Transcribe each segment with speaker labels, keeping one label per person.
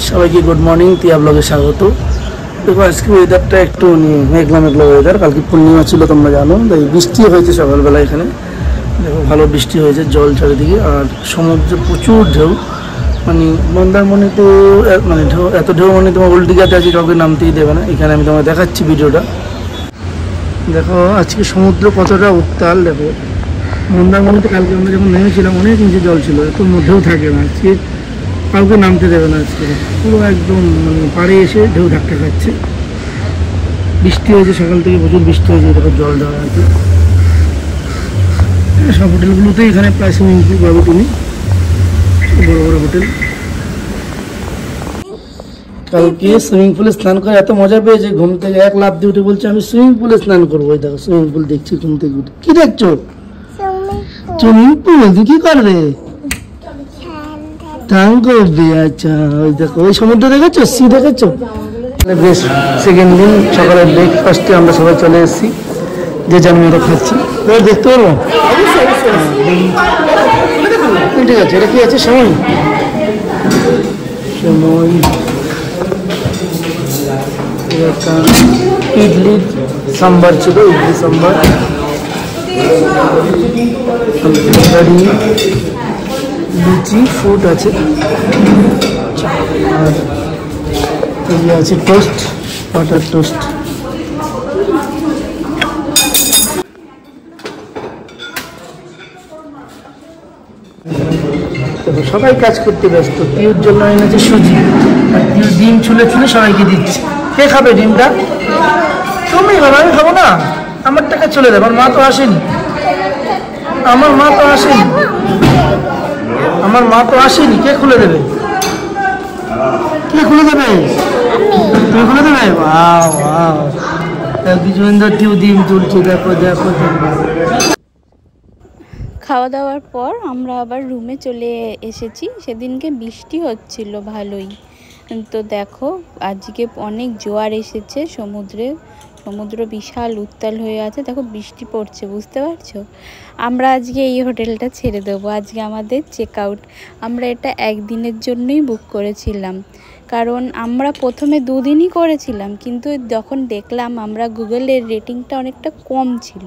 Speaker 1: সবাইকে good morning, তিয়া ব্লগে স্বাগত। দেখো আজকে ওয়েদারটা একটু মেঘলা মেঘলা ওয়েদার। কালকে পূর্ণিমা ছিল তোমরা জানো, তাই বৃষ্টি হয়েছে সকালবেলা। এখানে দেখো ভালো বৃষ্টি হয়েছে, জল চারিদিকে, আর সমুদ্রে প্রচুর ঢেউ। মানে মন্দারমণিতে মানে ঢেউ, এত ঢেউ মানে তোমার ওল্ড দীঘাতে আছে, কাউকে নামতেই দেবে না। এখানে আমি তোমাকে দেখাচ্ছি ভিডিওটা। দেখো আজকে সমুদ্র কতটা উত্তাল। দেখো মন্দারমণিতে কালকে আমরা যখন নেমেছিলাম অনেক নিচে জল ছিল, এত মধ্যেও থাকে না। আজকে কাউকে নামতে দেবে না, আজকে পুরো একদম মানে পাড়ে এসে ঢেউ ধাক্কা খাচ্ছে। বৃষ্টি হয়েছে সকাল থেকে, প্রচুর বৃষ্টি হয়েছে। দেখো জল দেওয়া আছে সব হোটেলগুলোতেই। এখানে প্রায় সুইমিং পুল পাবো তুমি, বড় বড় হোটেল। কালকে সুইমিং পুলে স্নান করে এত মজা পেয়েছে, ঘুম থেকে এক লাফ দিয়ে উঠে বলছে আমি সুইমিং পুলে স্নান করবো। দেখো সুইমিং পুল দেখছি ঘুম থেকে উঠে। কি দেখছো? Swimming pool. তুই কি করবে? আচ্ছা, ওই দেখো ওই সমুদ্র দেখেছো, সি দেখেছো। বেশ, সেকেন্ড দিন সকালের ব্রেকফাস্টে আমরা সবাই চলে এসেছি, যে যার মতো খাচ্ছি। দেখতে পারবো? ঠিক আছে। এটা কি আছে? সময় ইডলি সাম্বার ছিল, ইডলি সাম্বার, লুচি, ফুড আছে, আর এই আছে টোস্ট, বাটার টোস্ট। সবাই কাজ করতে ব্যস্ত। পিউর জন্য এনেছে সুজি, আর পিউ ডিম ছুলে ছুলে সবাইকে দিচ্ছে। কে খাবে ডিমটা? তুমি খাবে, আমি খাবো না। আমার টাকা চলে যাবে। আমার মা তো আসেনি, আমার মা তো আসেনি, আমার মা তো আসেনি। কে খুলে দেবে? কে খুলে দেবে? তুমি খুলে দেবে? ওয়াও ওয়াও, বিজয়েন্দ্র টিউ ডিম তুলছে। দেখো দেখো।
Speaker 2: খাওয়া দাওয়ার পর আমরা আবার রুমে চলে এসেছি। সেদিনকে বৃষ্টি হচ্ছিল ভালোই। তো দেখো আজকে অনেক জোয়ার এসেছে সমুদ্রে, সমুদ্র বিশাল উত্তাল হয়ে আছে। দেখো বৃষ্টি পড়ছে, বুঝতে পারছো? আমরা আজকে এই হোটেলটা ছেড়ে দেবো। আজকে আমাদের চেক আউট। আমরা এটা একদিনের জন্যই বুক করেছিলাম, কারণ আমরা প্রথমে দুদিনই করেছিলাম, কিন্তু যখন দেখলাম আমরা গুগলের রেটিংটা অনেকটা কম ছিল,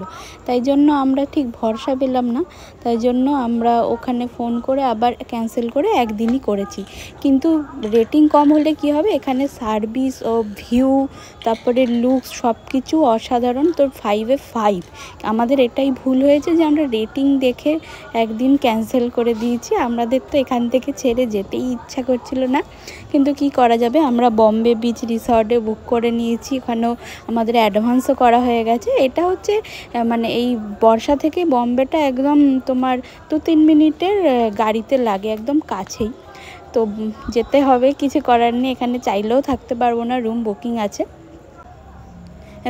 Speaker 2: তাই জন্য আমরা ঠিক ভরসা পেলাম না। তাই জন্য আমরা ওখানে ফোন করে আবার ক্যান্সেল করে একদিনই করেছি। কিন্তু রেটিং কম হলে কি হবে, এখানে সার্ভিস ও ভিউ, তারপরে লুকস সব কিছু অসাধারণ। তো 5-এ 5। আমাদের এটাই ভুল হয়েছে যে আমরা রেটিং দেখে একদিন ক্যান্সেল করে দিয়েছি। আমাদের তো এখান থেকে ছেড়ে যেতেই ইচ্ছা করছিল না, কিন্তু কি করা যাবে। আমরা বম্বে বিচ রিসর্টে বুক করে নিয়েছি, ওখানেও আমাদের অ্যাডভান্সও করা হয়ে গেছে। এটা হচ্ছে মানে এই বর্ষা থেকে বম্বেটা একদম তোমার 2-3 মিনিটের গাড়িতে লাগে, একদম কাছেই। তো যেতে হবে, কিছু করার নেই। এখানে চাইলেও থাকতে পারবো না, রুম বুকিং আছে।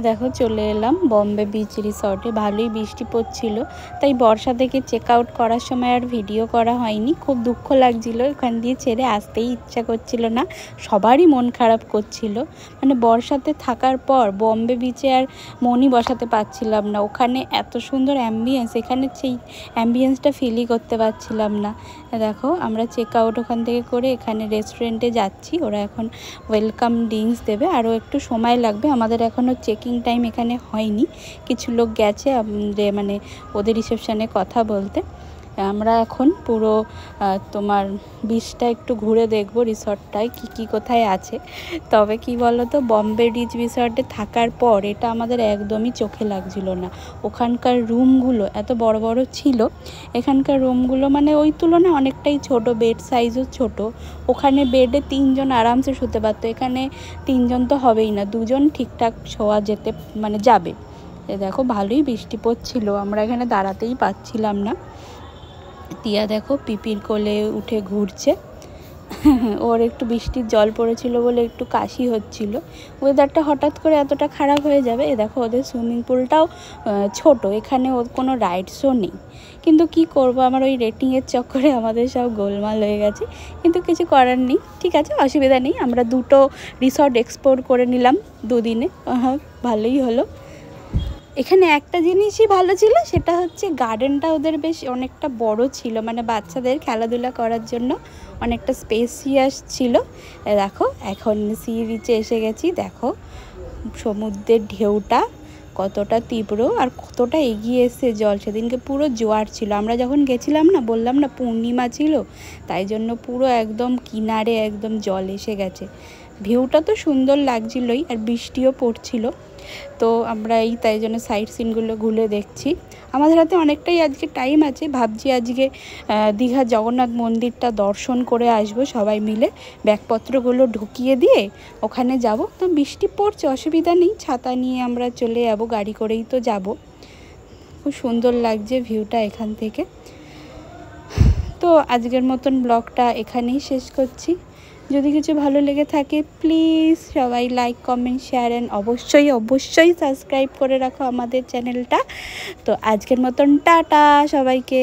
Speaker 2: দেখো চলে এলাম বম্বে বিচ রিসর্টে। ভালোই বৃষ্টি পড়ছিল, তাই বর্ষা থেকে চেক আউট করার সময় আর ভিডিও করা হয়নি। খুব দুঃখ লাগছিল, ওখান দিয়ে ছেড়ে আসতেই ইচ্ছা করছিল না। সবারই মন খারাপ করছিল। মানে বর্ষাতে থাকার পর বম্বে বিচে আর মনই বসাতে পারছিলাম না। ওখানে এত সুন্দর অ্যাম্বিয়েন্স, এখানে সেই অ্যাম্বিয়েন্সটা ফিলই করতে পারছিলাম না। দেখো আমরা চেক আউট ওখান থেকে করে এখানে রেস্টুরেন্টে যাচ্ছি। ওরা এখন ওয়েলকাম ড্রিঙ্কস দেবে, আরও একটু সময় লাগবে। আমাদের এখনও চেকিং টাইম এখানে হয়নি। কিছু লোক গেছে মানে ওদের রিসেপশনে কথা বলতে। আমরা এখন পুরো তোমার বিচটা একটু ঘুরে দেখবো, রিসর্টটায় কি কোথায় আছে। তবে কি বলো তো, বম্বে বিচ রিসর্টে থাকার পর এটা আমাদের একদমই চোখে লাগছিল না। ওখানকার রুমগুলো এত বড় বড় ছিল, এখানকার রুমগুলো মানে ওই তুলনায় অনেকটাই ছোট, বেড সাইজও ছোট। ওখানে বেডে 3 জন আরামসে শুতে পারতো, এখানে 3 জন তো হবেই না, 2 জন ঠিকঠাক শোয়া যেতে মানে যাবে। দেখো ভালোই বৃষ্টি পড়ছিল, আমরা এখানে দাঁড়াতেই পাচ্ছিলাম না। তিয়া দেখো পিপির কোলে উঠে ঘুরছে। ওর একটু বৃষ্টির জল পড়েছিল বলে একটু কাশি হচ্ছিল। ওয়েদারটা হঠাৎ করে এতটা খারাপ হয়ে যাবে। দেখো ওদের সুইমিং পুলটাও ছোট, এখানে ওর কোনো রাইডসও নেই। কিন্তু কি করব, আমার ওই রেটিংয়ের চক্করে আমাদের সব গোলমাল হয়ে গেছে। কিন্তু কিছু করার নেই, ঠিক আছে, অসুবিধা নেই। আমরা 2টো রিসর্ট এক্সপ্লোর করে নিলাম 2 দিনে, ভালোই হলো। এখানে একটা জিনিসই ভালো ছিল, সেটা হচ্ছে গার্ডেনটা ওদের বেশ অনেকটা বড় ছিল, মানে বাচ্চাদের খেলাধুলা করার জন্য অনেকটা স্পেসিয়াস ছিল। দেখো এখন সি বিচে এসে গেছি, দেখো সমুদ্রের ঢেউটা কতটা তীব্র আর কতটা এগিয়ে এসছে জল। সেদিনকে পুরো জোয়ার ছিল, আমরা যখন গেছিলাম না, বললাম না পূর্ণিমা ছিল, তাই জন্য পুরো একদম কিনারে একদম জল এসে গেছে। ভিউটা তো সুন্দর লাগছিলই, আর বৃষ্টিও পড়ছিল। তো আমরা তাই জন্য সাইড সিনগুলো ঘুরে দেখছি। আমাদের হাতে অনেকটাই আজকে টাইম আছে, ভাবছি আজকে দীঘা জগন্নাথ মন্দিরটা দর্শন করে আসবো সবাই মিলে, ব্যাগপত্রগুলো ঢুকিয়ে দিয়ে ওখানে যাব। তো বৃষ্টি পড়ছে, অসুবিধা নেই, ছাতা নিয়ে আমরা চলে যাব, গাড়ি করেই তো যাব। খুব সুন্দর লাগছে ভিউটা এখান থেকে। তো আজকের মতন ব্লগটা এখানেই শেষ করছি। যদি কিছু ভালো লেগে থাকে প্লিজ সবাই লাইক, কমেন্ট, শেয়ার অ্যান্ড অবশ্যই সাবস্ক্রাইব করে রাখো আমাদের চ্যানেলটা। তো আজকের মতন টাটা সবাইকে।